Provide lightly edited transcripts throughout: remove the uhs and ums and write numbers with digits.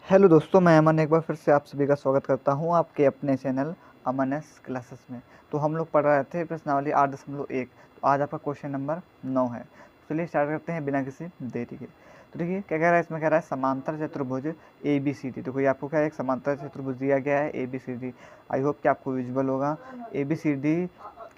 Hello दोस्तों, मैं अमन एक बार फिर से आप सभी का स्वागत करता हूं आपके अपने चैनल अमन एस क्लासेस में। तो हम लोग पढ़ रहे थे प्रश्नावली 8.1। तो आज आपका क्वेश्चन नंबर 9 है। तो चलिए स्टार्ट करते हैं बिना किसी देरी के। तो देखिए क्या कह रहा है, इसमें कह रहा है समांतर चतुर्भुज ए बी सी डी। तो कोई आपको क्या है, एक समांतर चतुर्भुज दिया गया है A B C D. I hope कि आपको विजुअल होगा। ए बी सी डी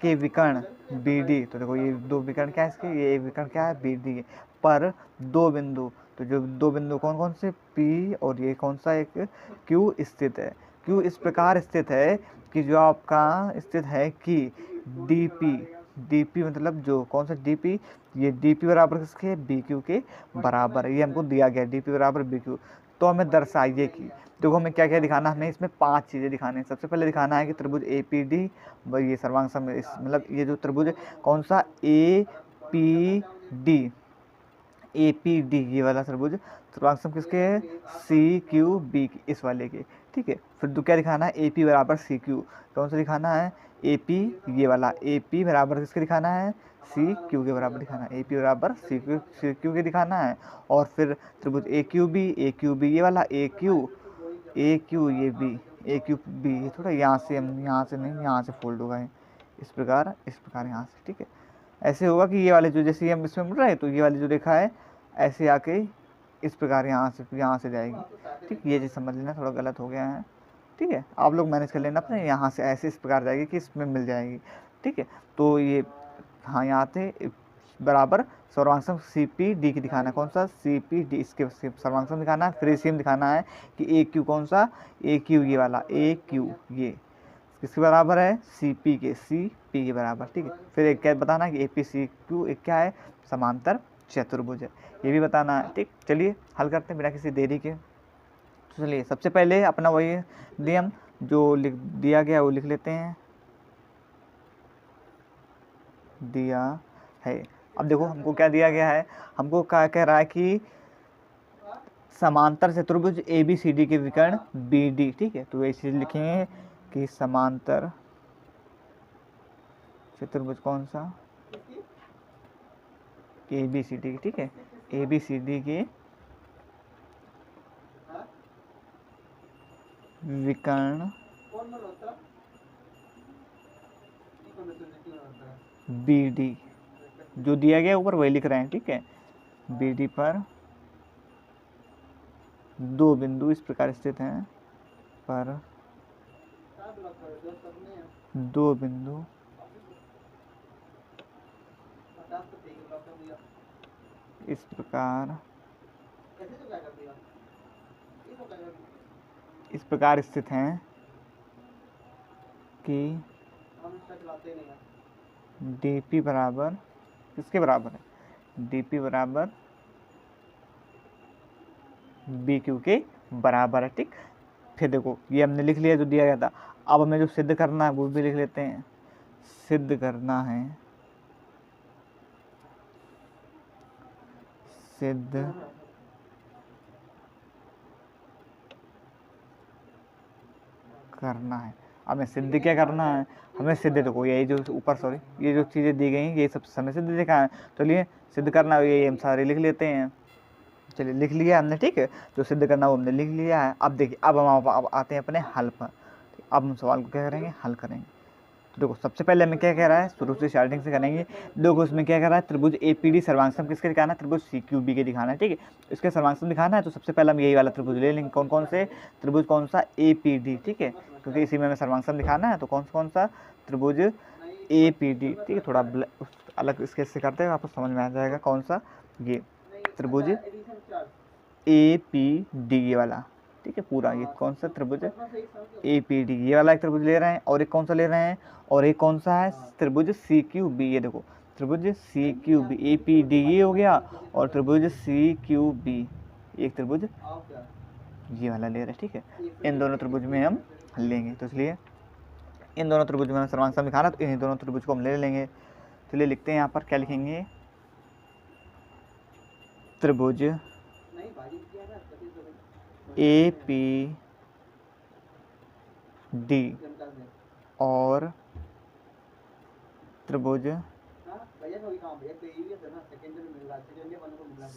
के विकर्ण बी डी। तो देखो ये दो विकर्ण क्या है इसके, ये विकर्ण क्या है बी डी पर दो बिंदु। तो जो दो बिंदु कौन कौन से, P और ये कौन सा एक Q स्थित है। Q इस प्रकार स्थित है कि जो आपका स्थित है कि DP मतलब जो कौन सा DP, ये DP बराबर किसके, BQ के बराबर है। ये हमको दिया गया DP बराबर BQ। तो हमें दर्शाइए कि, देखो हमें क्या क्या दिखाना, हमें इसमें 5 चीज़ें दिखानी है। सबसे पहले दिखाना है कि त्रिभुज APD, ये सर्वांग सम मतलब ये जो त्रिभुज कौन सा APD, ये वाला त्रिभुज सर्वांग सम किसके है, CQB इस वाले के। ठीक है, फिर क्या दिखाना है, AP बराबर CQ। कौन सा दिखाना है, AP ये वाला AP बराबर किसके दिखाना है, CQ के बराबर दिखाना है। AP बराबर CQ के दिखाना है। और फिर त्रिभुज AQB ये वाला AQ ये AQB, ये थोड़ा यहाँ से, हम यहाँ से नहीं, यहाँ से फोल्ड होगा इस प्रकार यहाँ से। ठीक है, ऐसे होगा कि ये वाले जो जैसे हम इसमें मिल रहा है, तो ये वाली जो रेखा है ऐसे आके इस प्रकार यहाँ से जाएगी। ठीक, ये चीज़ समझ लेना, थोड़ा गलत हो गया है। ठीक है, आप लोग मैनेज कर लेना अपने, यहाँ से ऐसे इस प्रकार जाएगी कि इसमें मिल जाएगी। ठीक है, तो ये हाँ यहाँ से बराबर सर्वांग CPD की दिखाना है। कौन सा CPD, इसके सर्वांग दिखाना है। फिर इसी में दिखाना है कि AQ कौन सा, AQ ये वाला AQ ये किसके बराबर है, CP के बराबर। ठीक है, फिर एक क्या बताना है कि APCQ एक क्या है, समांतर चतुर्भुज है, ये भी बताना है। ठीक, चलिए हल करते हैं बिना किसी देरी के। तो चलिए सबसे पहले अपना वही नियम जो दिया गया वो लिख लेते हैं, दिया है। अब देखो हमको क्या दिया गया है, हमको क्या कह रहा है कि समांतर चतुर्भुज ABCD के विकर्ण BD। ठीक है, तो ऐसे लिखेंगे कि समांतर चतुर्भुज कौन सा, ABCD। ठीक है, ABCD के विकर्ण BD जो दिया गया ऊपर वही लिख रहे हैं। ठीक है, BD पर दो बिंदु इस प्रकार स्थित हैं, पर दो बिंदु इस प्रकार स्थित हैं कि DP बराबर किसके बराबर है, DP बराबर BQ के बराबर है। ठीक, फिर देखो ये हमने लिख लिया जो दिया गया था। अब हमें जो सिद्ध करना है वो भी लिख लेते हैं। सिद्ध करना है, सिद्ध करना है। हमें सिद्ध क्या करना है, हमें सिद्ध देखो यही जो ऊपर सॉरी ये जो चीज़ें दी गई हैं ये सब हमें सिद्ध देखा है। तो लिए सिद्ध करना है, ये हम सारे लिख लेते हैं। चलिए लिख लिया हमने। ठीक है, जो सिद्ध करना वो हमने लिख लिया है। अब देखिए अब हम अब आते हैं अपने हल पर। अब हम सवाल को क्या करेंगे, हल करेंगे। तो देखो सबसे पहले हमें क्या कह रहा है, शुरू से स्टार्टिंग से करेंगे। देखो उसमें क्या कह रहा है, त्रिभुज APD सर्वांग सम किसके दिखाना है, त्रिभुज CQB के दिखाना है। ठीक है, इसके सर्वांग सम दिखाना है। तो सबसे पहले हम यही वाला त्रिभुज ले लेंगे। कौन कौन से त्रिभुज, कौन सा APD। ठीक है, क्योंकि इसी में हमें सर्वांग सम दिखाना है। तो कौन सा त्रिभुज APD। ठीक है, थोड़ा अलग स्केच से करते हैं, आपको समझ में आ जाएगा कौन सा, ये त्रिभुज APD ये वाला। ठीक है, पूरा ये कौन सा त्रिभुज है, APD ये वाला एक त्रिभुज ले रहे हैं। और एक कौन सा ले रहे हैं, और एक कौन सा है, त्रिभुज CQB। ये देखो त्रिभुज CQB, APD ये हो गया, और त्रिभुज CQB एक त्रिभुज ये वाला ले रहे हैं। ठीक है, इन दोनों त्रिभुज में हम लेंगे। तो इसलिए इन दोनों त्रिभुज में हमें सर्वांग सम दिखाना, तो इन दोनों त्रिभुज को हम ले लेंगे। चलिए लिखते हैं यहाँ पर, क्या लिखेंगे, त्रिभुज APD और त्रिभुज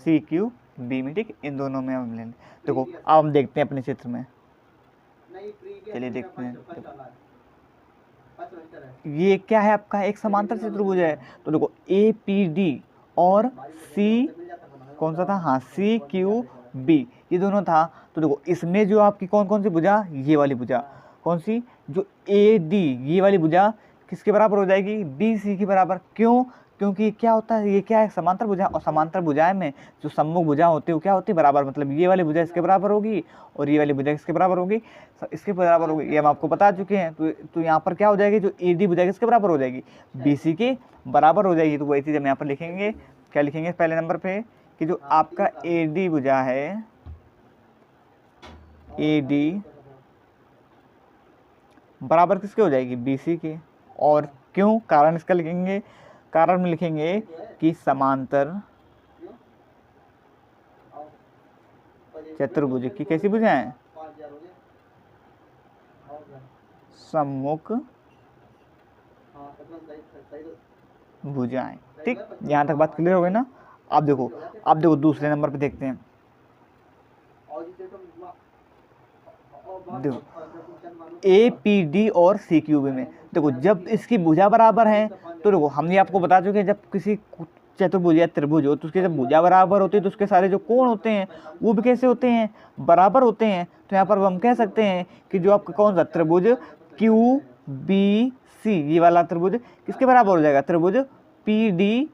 CQB बी में, ठीक, इन दोनों में हम लेंगे। देखो अब हम देखते हैं अपने चित्र में, चलिए देखते हैं। ये क्या है आपका, एक समांतर चतुर्भुज है। तो देखो ए पी डी और सी कौन सा था, हाँ सी क्यू बी, ये दोनों था। तो देखो इसमें जो आपकी कौन कौन सी भुजा, ये वाली भुजा, कौन सी, जो ए डी ये वाली भुजा किसके बराबर हो जाएगी, बी सी के बराबर। क्यों, क्योंकि क्या होता है, ये क्या है, समांतर भुजा, और समांतर भुजाएं में जो सम्मुख भुजा होती है वो क्या होती है, बराबर। मतलब ये वाली भुजा इसके बराबर होगी और ये वाली भुजा इसके बराबर होगी, इसके बराबर होगी, ये हम आपको बता चुके हैं। तो यहाँ पर क्या हो जाएगी, जो ए डी भुजा किसके बराबर हो जाएगी, बी सी के बराबर हो जाएगी। तो वही चीज़ हम यहाँ पर लिखेंगे, क्या लिखेंगे पहले नंबर पे, कि जो आपका ए डी भुजा है, ए डी बराबर किसके हो जाएगी, बी सी के। और क्यों, कारण इसका लिखेंगे, कारण में लिखेंगे कि समांतर चतुर्भुज की कैसी भुजाएं, सम्मुख भुजाएं। ठीक, यहाँ तक बात क्लियर हो गई ना। अब देखो दूसरे नंबर पे देखते हैं। देखो ए पी डी और सी क्यू बी में, देखो जब इसकी भुजा बराबर है, तो देखो हमने आपको बता चुके हैं, जब किसी चतुर्भुज या त्रिभुज हो तो उसके जब भुजा बराबर होती है तो उसके सारे जो कोण होते हैं वो भी कैसे होते हैं, बराबर होते हैं। तो यहाँ पर हम कह सकते हैं कि जो आपका कौन सा त्रिभुज क्यू बी सी, ये वाला त्रिभुज किसके बराबर हो जाएगा, त्रिभुज पी डी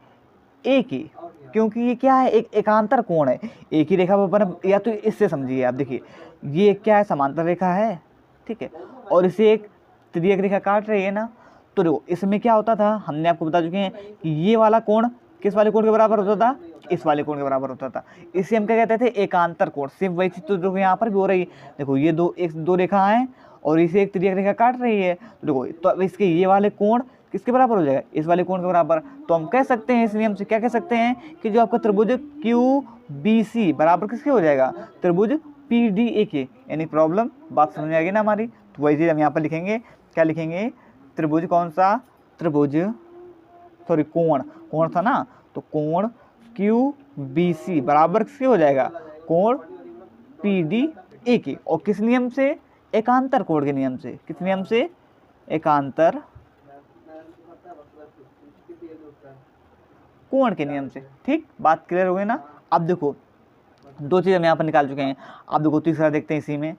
ए की। क्योंकि ये क्या है, एक एकांतर कोण है, एक ही रेखा पर, या तो इससे समझिए आप, देखिए ये क्या है, समांतर रेखा है, ठीक है, और इसे एक तिर्यक रेखा काट रही है ना। तो देखो इसमें क्या होता था, हमने आपको बता चुके हैं कि ये वाला कोण किस वाले कोण के बराबर होता था, इस वाले कोण के बराबर होता था। इसे हम क्या कहते थे, एकांतर कोण। सिर्फ वही चीज तो देखो यहाँ पर भी हो रही है। देखो ये दो रेखा है और इसे एक तिर्यक रेखा काट रही है। तो देखो तो अब इसके ये वाले कोण किसके बराबर हो जाएगा, इस वाले कोण के बराबर। तो हम कह सकते हैं इस नियम से, क्या कह सकते हैं कि जो आपका त्रिभुज क्यू बी सी बराबर किसके हो जाएगा, त्रिभुज पी डी ए के। यानी प्रॉब्लम, बात समझ में आएगी ना हमारी। तो वही चीज हम यहाँ पर लिखेंगे, क्या लिखेंगे, त्रिभुज कौन सा, त्रिभुज सॉरी कोण था ना, तो कोण क्यू बी सी बराबर किसके हो जाएगा, कोण पी डी ए के। और किस नियम से, एकांतर कोण के नियम से। किस नियम से, एकांतर कोण के नियम से। ठीक, बात क्लियर हो गई ना। अब देखो दो चीज हम यहाँ पर निकाल चुके हैं। अब देखो तीसरा देखते हैं इसी में,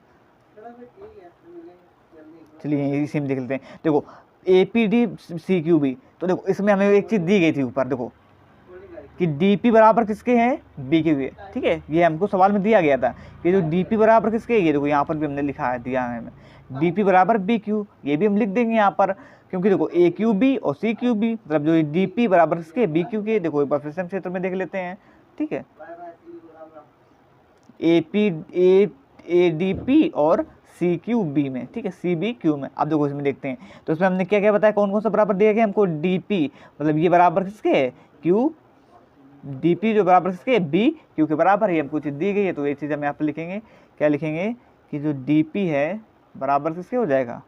चलिए इसी में देख लेते हैं। देखो A P D C Q B, तो देखो इसमें हमें एक चीज दी गई थी ऊपर, देखो कि डी पी बराबर किसके हैं, बी के हुए। ठीक है, ये हमको सवाल में दिया गया था कि जो डी पी बराबर किसके, ये देखो यहाँ पर भी हमने लिखा है, दिया है हमें डी पी बराबर बी क्यू, ये भी हम लिख देंगे यहाँ पर। क्योंकि देखो ए क्यू बी और सी क्यू बी, मतलब जो डी पी बराबर किसके, बी क्यू के। देखो एक बार फिर से हम क्षेत्र में देख लेते हैं। ठीक है, A P A D P और सी क्यू बी में, ठीक है, सी बी क्यू में। अब देखो इसमें देखते हैं, तो इसमें हमने क्या क्या बताया, कौन कौन सा बराबर दिया गया हमको, डी पी मतलब ये बराबर किसके है, क्यू डी पी जो बराबर किसके, बी क्यू के बराबर है। हमको चीज़ दी गई है, तो ये चीज़ हम यहाँ पर लिखेंगे, क्या लिखेंगे कि जो डी पी है बराबर किसके हो जाएगा,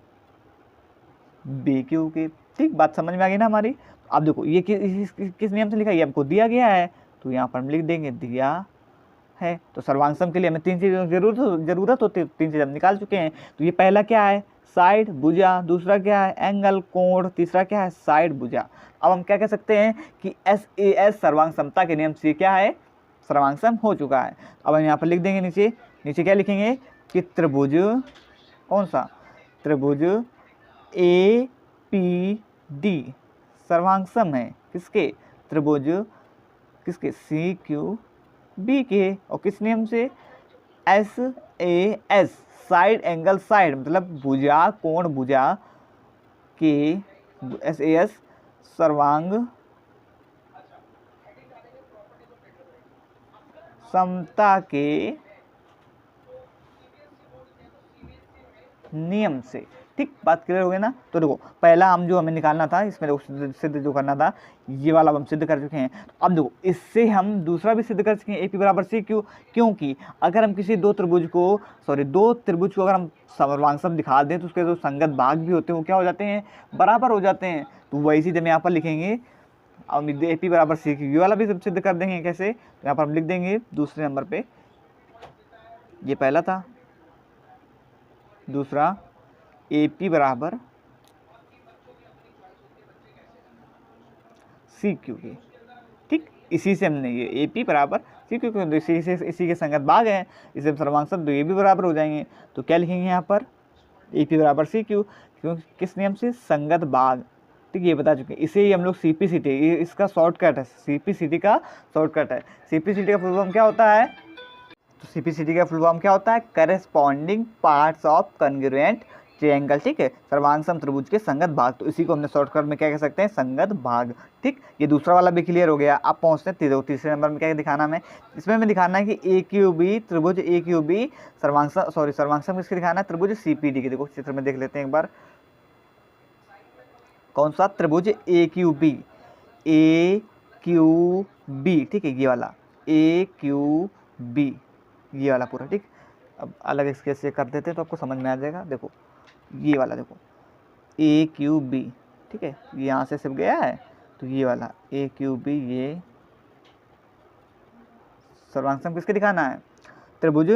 बी क्यू के। ठीक, बात समझ में आ गई ना हमारी। अब देखो ये किस नियम से लिखा है, ये हमको दिया गया है, तो यहाँ पर हम लिख देंगे दिया है। तो सर्वांग के लिए हमें तीन चीज़ों की जरूरत होती है, तीन चीज़ हम निकाल चुके हैं। तो ये पहला क्या है, साइड भुजा, दूसरा क्या है, एंगल कोण, तीसरा क्या है, साइड भुजा। अब हम क्या कह सकते हैं कि एस ए एस सर्वांग समता के नियम से क्या है, सर्वांग सम हो चुका है। अब हम यहाँ पर लिख देंगे नीचे क्या लिखेंगे कि त्रिभुज कौन सा, त्रिभुज ए पी डी सर्वांग सम है किसके, त्रिभुज किसके, सी क्यू बी के। और किस नियम से, S A S side angle side, मतलब भुजा कोण भुजा के, एस ए एस सर्वांग समता के नियम से। ठीक, बात क्लियर हो गई ना। तो देखो पहला हम जो हमें निकालना था, इसमें देखो सिद्ध जो करना था, ये वाला हम सिद्ध कर चुके हैं। तो अब देखो इससे हम दूसरा भी सिद्ध कर चुके हैं, ए पी बराबर सी क्यू। क्योंकि अगर हम किसी दो त्रिभुज को अगर हम सर्वांग सम दिखा दें तो उसके जो संगत भाग भी होते हैं वो क्या हो जाते हैं, बराबर हो जाते हैं। तो वही चीज़ हम यहाँ पर लिखेंगे अब ए पी बराबर सी क्यू, ये वाला भी सिद्ध कर देंगे। कैसे? तो यहाँ पर हम लिख देंगे दूसरे नंबर पे, ये पहला था, दूसरा ए पी बराबर सी क्यू के। ठीक, इसी से हमने ये ए पी बराबर सी क्यू के, इसी के संगत भाग हैं, इसे सर्वांग शब्द ये भी बराबर हो जाएंगे। तो क्या लिखेंगे यहाँ पर? ए पी बराबर सी क्यू, क्योंकि किस नियम से? संगत भाग। ठीक, ये बता चुके हैं। इसे ही हम लोग सी पी सी टी, इसका शॉर्टकट है, सी पी सी टी का शॉर्टकट है। सी पी सी टी का फुल फॉर्म क्या होता है? तो सी पी सी टी का फुल फॉर्म क्या होता है? Corresponding parts of congruent triangle. ठीक है, सर्वांग सम त्रिभुज के संगत भाग। तो इसी को हमने शॉर्टकट में क्या कह सकते हैं? संगत भाग। ठीक, ये दूसरा वाला भी क्लियर हो गया। अब पहुंचते हैं तीसरे नंबर में। क्या दिखाना हमें? इसमें हमें दिखाना है कि ए क्यू बी त्रिभुज ए क्यू बी सर्वांग सम किसके दिखाना है? त्रिभुज सी पी डी के। देखो चित्र में देख लेते हैं एक बार, कौन सा? त्रिभुज ए क्यू बी, ए क्यू बी। ठीक है, ये वाला ए क्यू बी, ये वाला पूरा। ठीक, अब अलग इसके से कर देते हैं तो आपको समझ में आ जाएगा। देखो ये वाला, देखो ए क्यू बी। ठीक है, ये यहाँ से सिर्फ गया है, तो ये वाला ए क्यू बी, ये सर्वांग सम किसके दिखाना है? त्रिभुज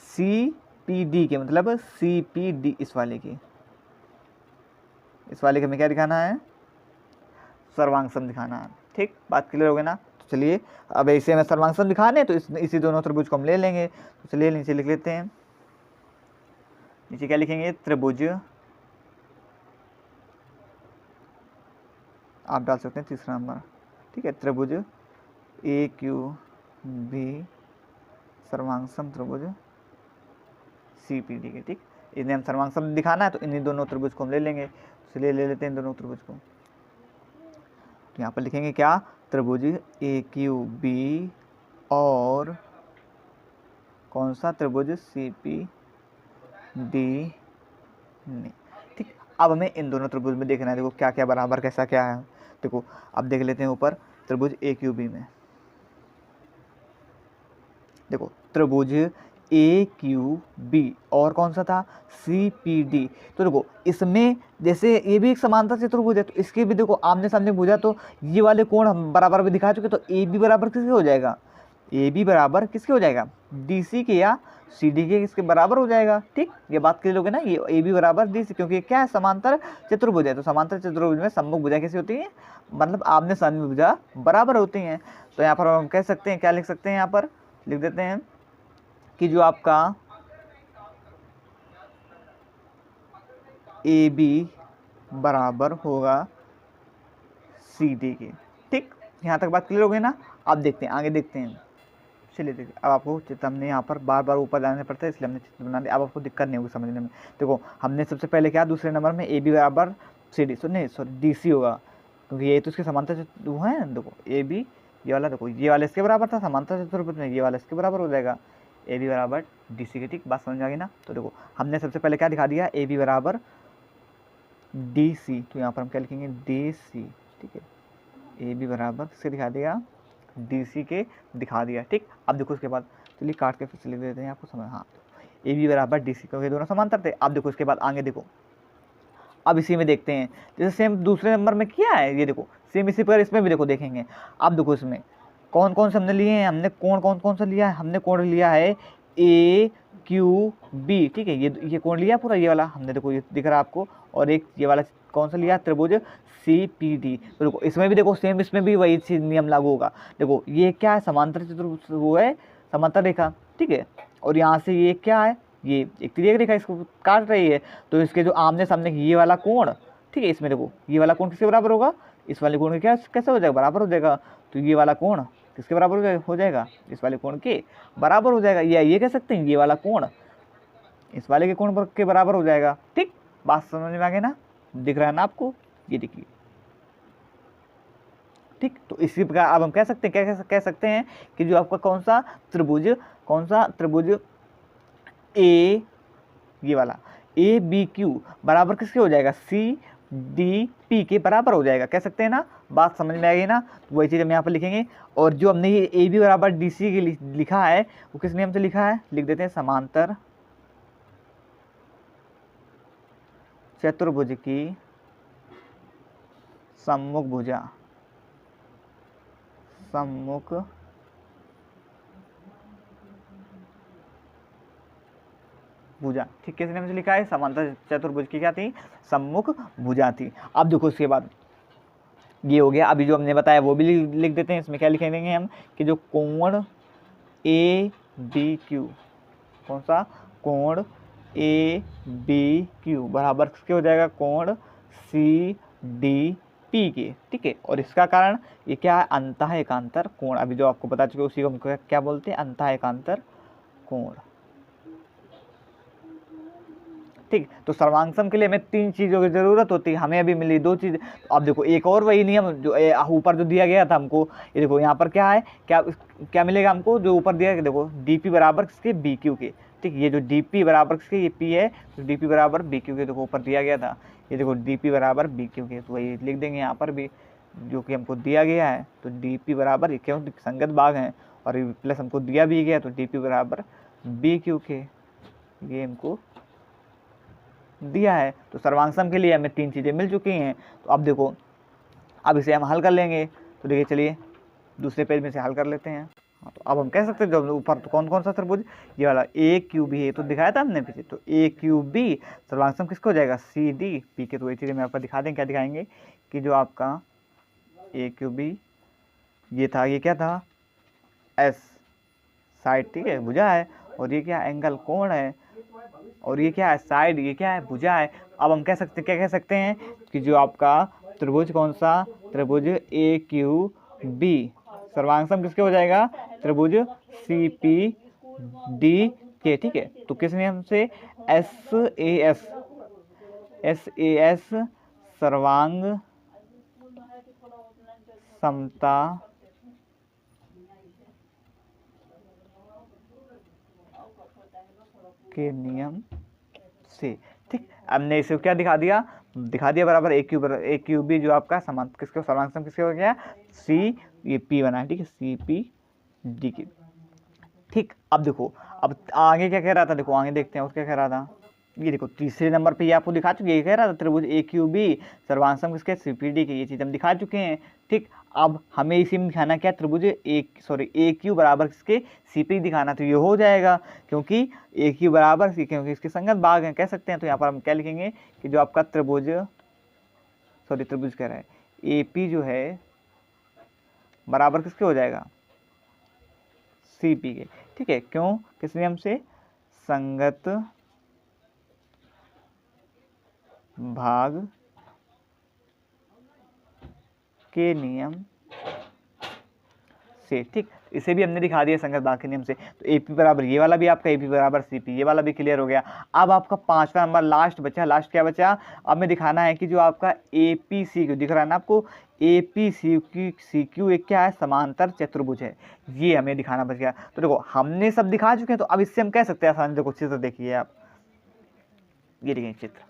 सी पी डी के, मतलब सी पी डी, इस वाले के, इस वाले के हमें क्या दिखाना है? सर्वांग सम दिखाना है। ठीक, बात क्लियर हो गई ना? तो चलिए अब इसे हमें सर्वांग सम दिखाने, तो इसी दोनों त्रिभुज को हम ले लेंगे। तो चलिए नीचे लिख लेते हैं। नीचे क्या लिखेंगे? त्रिभुज, आप डाल सकते हैं तीसरा नंबर। ठीक है, त्रिभुज ए क्यू बी सर्वांग सम त्रिभुज सी पी डी के। ठीक, इन्हें हम सर्वांग सम दिखाना है, तो इन्हीं दोनों त्रिभुज को हम ले लेंगे। चलिए ले लेते हैं दोनों त्रिभुज को। तो यहाँ पर लिखेंगे क्या? त्रिभुज ए क्यू बी और कौन सा? त्रिभुज सी पी डी नहीं। ठीक, अब हमें इन दोनों त्रिभुज में देखना है। देखो क्या क्या बराबर, कैसा क्या है। देखो अब देख लेते हैं ऊपर त्रिभुज ए क्यू बी में। देखो त्रिभुज ए क्यू बी और कौन सा था? C P D. तो देखो इसमें जैसे ये भी एक समांतर चतुर्भुज है, तो इसके भी देखो आमने सामने भुजा, तो ये वाले कोण हम बराबर भी दिखा चुके। तो ए बी बराबर किसके हो जाएगा? ए बी बराबर किसके हो जाएगा? डी सी के या सी डी के इसके बराबर हो जाएगा। ठीक, ये बात क्लियर हो गई ना? ये ए बी बराबर डी सी, क्योंकि क्या है? समांतर चतुर्भुज है। तो समांतर चतुर्भुज में सम्मुख भुजा कैसी होती है? मतलब आमने सामने भुजा बराबर होती हैं। तो यहाँ पर हम कह सकते हैं, क्या लिख सकते हैं? यहाँ पर लिख देते हैं कि जो आपका ए बी बराबर होगा सी डी के। ठीक, यहाँ तक बात क्लियर हो गई ना? आप देखते हैं, आगे देखते हैं। चलिए देखिए, अब आपको चित्र हमने यहाँ पर बार बार ऊपर जाना पड़ता है, इसलिए हमने चित्र बना दिया। अब आपको दिक्कत नहीं होगी समझने में। देखो हमने सबसे पहले क्या? दूसरे नंबर में ए बी बराबर सी डी, नहीं सॉरी डी सी होगा, क्योंकि ये तो इसके समांतर वो है। देखो ए बी, ये वाला, देखो ये वाला इसके बराबर था समांतर चतुर्भुज में, ये वाला इसके बराबर हो जाएगा ए बी बराबर डी सी के। ठीक, बात समझ आ गई ना? तो देखो हमने सबसे पहले क्या दिखा दिया? ए बी बराबर डी सी। तो यहाँ पर हम क्या लिखेंगे? D C. ठीक है, ए बी बराबर किसके दिखा दिया? डी सी के दिखा दिया। ठीक, अब देखो उसके बाद चलिए काट के फिर से लिख देते हैं, आपको समझ। हाँ, ए बी बराबर डी सी, क्योंकि दोनों समांतर थे। अब देखो उसके बाद आगे देखो, अब इसी में देखते हैं जैसे सेम दूसरे नंबर में किया है। ये देखो सेम इसी पर इसमें भी देखो देखेंगे। अब देखो इसमें कौन कौन से हमने लिए हैं? हमने कोण कौन कौन सा लिया है? हमने कोण लिया है ए क्यू बी। ठीक है, ये कोण लिया पूरा, ये वाला हमने, देखो ये दिख रहा है आपको। और एक ये वाला कौन सा लिया? त्रिभुज सी पी डी। तो देखो इसमें भी देखो सेम, इसमें भी वही चीज नियम लागू होगा। देखो ये क्या है? समांतर चतुर्भुज, वो है समांतर रेखा। ठीक है, और यहाँ से ये क्या है? ये एक तिर्यक रेखा इसको काट रही है। तो इसके जो आमने सामने ये वाला कोण, ठीक है, इसमें देखो ये वाला कोण किसके बराबर होगा? इस वाले कोण के क्या कैसे हो जाएगा? बराबर हो जाएगा। तो ये वाला कोण किसके बराबर हो जाएगा? इस वाले कोण के बराबर हो जाएगा। या ये कह सकते हैं ये वाला कोण इस वाले के कोण के बराबर हो जाएगा। ठीक, बात समझ में आ गई ना? दिख रहा है ना आपको? ये देखिए। ठीक, तो इसी प्रकार अब हम कह सकते हैं, क्या कह सकते हैं कि जो आपका कौन सा त्रिभुज ए, ये वाला ए बी क्यू बराबर किसके हो जाएगा? सी डी पी के बराबर हो जाएगा। कह सकते हैं ना? बात समझ में आ गई ना? तो वही चीज़ हम यहाँ पर लिखेंगे। और जो हमने ये ए बी बराबर डी सी के लिखा है, वो किस नियम से लिखा है? लिख देते हैं समांतर चतुर्भुज की सम्मुख भुजा। सम्मुख भुजा। ठीक, किस नाम से लिखा है? समांतर चतुर्भुज की क्या थी? सम्मुख भुजा थी। अब देखो उसके बाद ये हो गया। अभी जो हमने बताया वो भी लिख देते हैं। इसमें क्या लिख देंगे हम कि जो कोण ए बी क्यू, कौन सा? कोण ए बी क्यू बराबर किसके हो जाएगा? कोण सी डी पी के। ठीक है, और इसका कारण ये क्या है? अंतः एकांतर कोण। अभी जो आपको बता चुके उसी को हम क्या बोलते हैं? अंतः एकांतर कोण। ठीक, तो सर्वांग के लिए हमें 3 चीज़ों की जरूरत होती है, हमें अभी मिली 2 चीज़। अब देखो एक और वही नियम जो ऊपर जो दिया गया था हमको, ये देखो यहाँ पर क्या है, क्या मिलेगा हमको? जो ऊपर दिया गया, देखो डीपी बराबर किसके? बी क्यू के। ठीक, ये जो डीपी बराबर किसके? ये पी है, तो डीपी बराबर बी क्यू के। देखो ऊपर दिया गया था, ये देखो डीपी बराबर बी क्यू के, तो वही लिख देंगे यहाँ पर भी जो कि हमको दिया गया है। तो डीपी बराबर, क्यों? संगत भाग हैं और प्लस हमको दिया भी गया, तो डीपी बराबर बी क्यू के, ये हमको दिया है। तो सर्वांग के लिए हमें 3 चीज़ें मिल चुकी हैं। तो अब देखो, अब इसे हम हल कर लेंगे। तो देखिए चलिए दूसरे पेज में से हल कर लेते हैं। हाँ, तो अब हम कह सकते हैं जो ऊपर तो कौन कौन सा त्रिभुज? ये वाला ए क्यू बी है, तो दिखाया था हमने पीछे। तो ए क्यू बी सर्वांग किसको हो जाएगा? सी डी पी के। तो ये चीज़ें मैं आपको दिखा दें, क्या दिखाएंगे कि जो आपका ए क्यू बी ये था, ये क्या था? एस साइड, ठीक है, भुजा है। और ये क्या? एंगल, कोण है। और ये क्या है? साइड, ये क्या है? भुजा है। अब हम कह सकते, क्या कह सकते हैं कि जो आपका त्रिभुज, कौन सा? त्रिभुज ए क्यू बी सर्वांग किसके हो जाएगा? त्रिभुज सी पी डी के। ठीक है, तो किस नियम से? एस ए एस सर्वांग समता के नियम से। ठीक, हमने इसे क्या दिखा दिया बराबर ए क्यू बी जो आपका समान किसके सर्वांग किसके हो गया? सी, ये पी बना है। ठीक है, सी पी डी की। ठीक, अब देखो, अब आगे क्या कह रहा था? देखो आगे देखते हैं और क्या कह रहा था। ये देखो तीसरे नंबर पे ये आपको दिखा चुके, ये कह रहा था त्रिभुज ए क्यू बी सर्वांग किसके? सी पी डी के। ये चीज़ हम दिखा चुके हैं। ठीक, अब हमें इसी में दिखाना क्या? त्रिभुज ए क्यू बराबर किसके? सी पी दिखाना। तो ये हो जाएगा क्योंकि ए क्यू बराबर सी, क्योंकि इसके संगत भाग हैं, कह सकते हैं। तो यहाँ पर हम क्या लिखेंगे कि जो आपका त्रिभुज कह रहा है ए पी जो है बराबर किसके हो जाएगा? सी पी के। ठीक है, क्यों? किस नियम से? संगत भाग के नियम से। ठीक, इसे भी हमने दिखा दिया संगत भाग के नियम से। तो एपी बराबर ये वाला भी आपका एपी बराबर सीपी, ये वाला भी क्लियर हो गया। अब आपका 5वां नंबर लास्ट बचा। लास्ट क्या बचा? अब हमें दिखाना है कि जो आपका एपी सी क्यू दिख रहा है ना आपको, एपी सी क्यू एक क्या है? समांतर चतुर्भुज है। ये हमें दिखाना बच गया। तो देखो हमने सब दिखा चुके हैं, तो अब इससे हम कह सकते हैं आसानी। देखो चित्र देखिए आप, ये देखिए चित्र,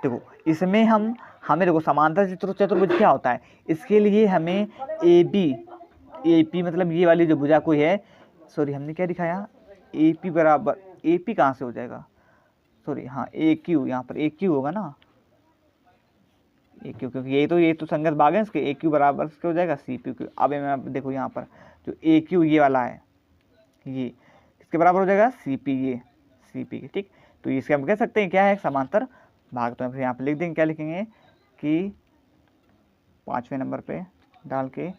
देखो इसमें हमें देखो समांतर चतुर्भुज क्या होता है? इसके लिए हमें ए पी मतलब ये वाली जो भुजा कोई है, सॉरी हमने क्या दिखाया? ए पी बराबर, ए पी कहाँ से हो जाएगा? सॉरी, हाँ ए क्यू, यहाँ पर ए क्यू होगा ना, ए क्यू, क्योंकि ये तो संगत भाग है इसके। ए क्यू बराबर इसके हो जाएगा सी पी क्यू। अब मैं देखो यहाँ पर जो ए क्यू ये वाला है, ये किसके बराबर हो जाएगा? सी पी, ये सी पी के। ठीक, तो इसके हम कह सकते हैं क्या है? समांतर भाग। तो फिर यहाँ पे लिख देंगे, क्या लिखेंगे कि 5वें नंबर पे डाल के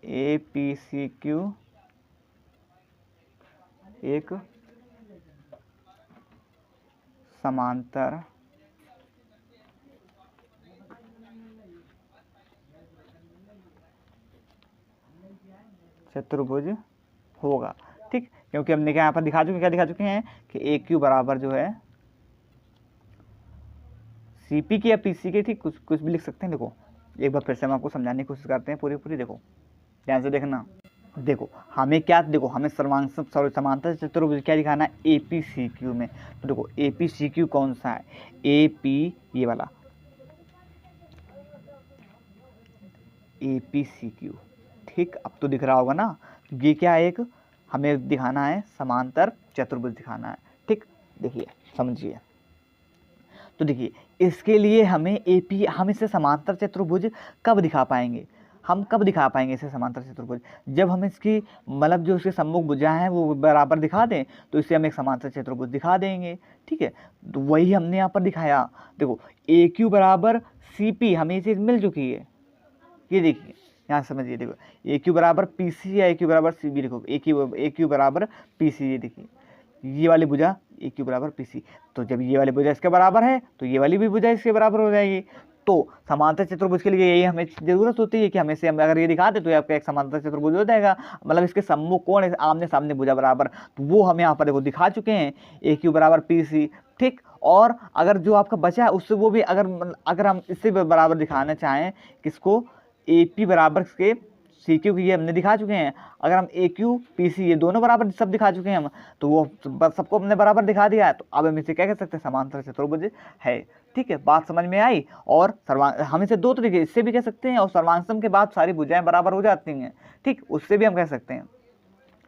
ए पी सी क्यू एक समांतर चतुर्भुज होगा। ठीक, क्योंकि हमने क्या यहाँ पर दिखा चुके हैं कि ए क्यू बराबर जो है सी पी की या पी सी के। ठीक, कुछ भी लिख सकते हैं। देखो एक बार फिर से हम आपको समझाने की कोशिश करते हैं पूरी। देखो ध्यान से देखना। देखो हमें क्या, देखो हमें समांतर चतुर्भुज क्या दिखाना है? ए पी सी क्यू में। तो देखो ए पी सी क्यू कौन सा है? ए पी ये वाला ए पी सी क्यू। ठीक, अब तो दिख रहा होगा ना। ये क्या है? एक हमें दिखाना है समांतर चतुर्भुज दिखाना है। ठीक, देखिए समझिए। तो देखिए इसके लिए हमें एपी हम इसे समांतर चतुर्भुज कब दिखा पाएंगे, हम कब दिखा पाएंगे इसे समांतर चतुर्भुज, जब हम इसकी मतलब जो उसके सम्मुख भुजाएं हैं वो बराबर दिखा दें तो इसे हम एक समांतर चतुर्भुज दिखा देंगे। ठीक है, तो वही हमने यहाँ पर दिखाया। देखो ए क्यू बराबर सी पी हमें ये चीज़ मिल चुकी है, ये देखिए यहाँ समझिए। देखो ए क्यू बराबर पी सी या ए क्यू बराबर सी बी, देखो ए क्यू बराबर पी सी, ये देखिए ये वाली भुजा ए क्यू बराबर पी सी, तो जब ये वाली भुजा इसके बराबर है तो ये वाली भी भुजा इसके बराबर हो जाएगी। तो समांतर चतुर्भुज के लिए यही हमें जरूरत होती है कि हमें से हम अगर ये दिखा दे तो ये आपका एक समांतर चतुर्भुज हो जाएगा, मतलब इसके सम्मुख कोण है आमने सामने भुजा बराबर, तो वो हम यहाँ पर देखो दिखा चुके हैं ए क्यू बराबर पी सी। ठीक, और अगर जो आपका बचा है उससे वो भी अगर हम इससे बराबर दिखाना चाहें किसको, ए पी बराबर के सी क्यू की, ये हमने दिखा चुके हैं। अगर हम ए क्यू पी सी ये दोनों बराबर सब दिखा चुके हैं हम, तो वो सबको हमने बराबर दिखा दिया है, तो अब हम इसे क्या कह सकते हैं, समांतर चतुर्भुज है। ठीक है, बात समझ में आई। और हम इसे दो तरीके इससे भी कह सकते हैं, और सर्वांशम के बाद सारी भुजाएं बराबर हो जाती हैं। ठीक, उससे भी हम कह सकते हैं।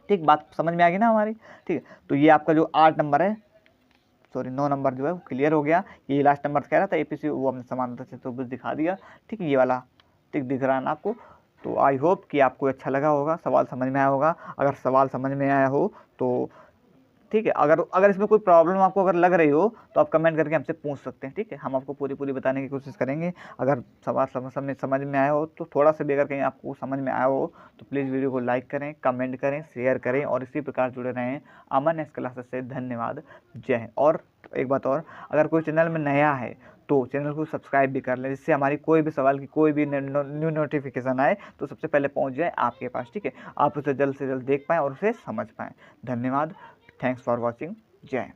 ठीक, बात समझ में आ गई ना हमारी। ठीक है, तो ये आपका जो 8 नंबर है, सॉरी 9 नंबर जो है वो क्लियर हो गया। ये लास्ट नंबर कह रहा था एपीसी, वो हमने समांतर चतुर्भुज दिखा दिया। ठीक है, ये वाला ठीक दिख रहा है ना आपको। तो आई होप कि आपको अच्छा लगा होगा, सवाल समझ में आया होगा। अगर सवाल समझ में आया हो तो ठीक है, अगर इसमें कोई प्रॉब्लम आपको अगर लग रही हो तो आप कमेंट करके हमसे पूछ सकते हैं। ठीक है, हम आपको पूरी बताने की कोशिश करेंगे। अगर सवाल समझ में आया हो तो थोड़ा सा भी अगर कहीं आपको समझ में आया हो तो प्लीज़ वीडियो को लाइक करें, कमेंट करें, शेयर करें और इसी प्रकार जुड़े रहें अमन एस क्लासेस से। धन्यवाद, जय हिंद। और एक बात और, अगर कोई चैनल में नया है तो चैनल को सब्सक्राइब भी कर लें, जिससे हमारी कोई भी सवाल की कोई भी न्यू नोटिफिकेशन आए तो सबसे पहले पहुंच जाए आपके पास। ठीक है, आप उसे जल्द से जल्द देख पाएँ और उसे समझ पाएँ। धन्यवाद, थैंक्स फॉर वॉचिंग, जय हिंद।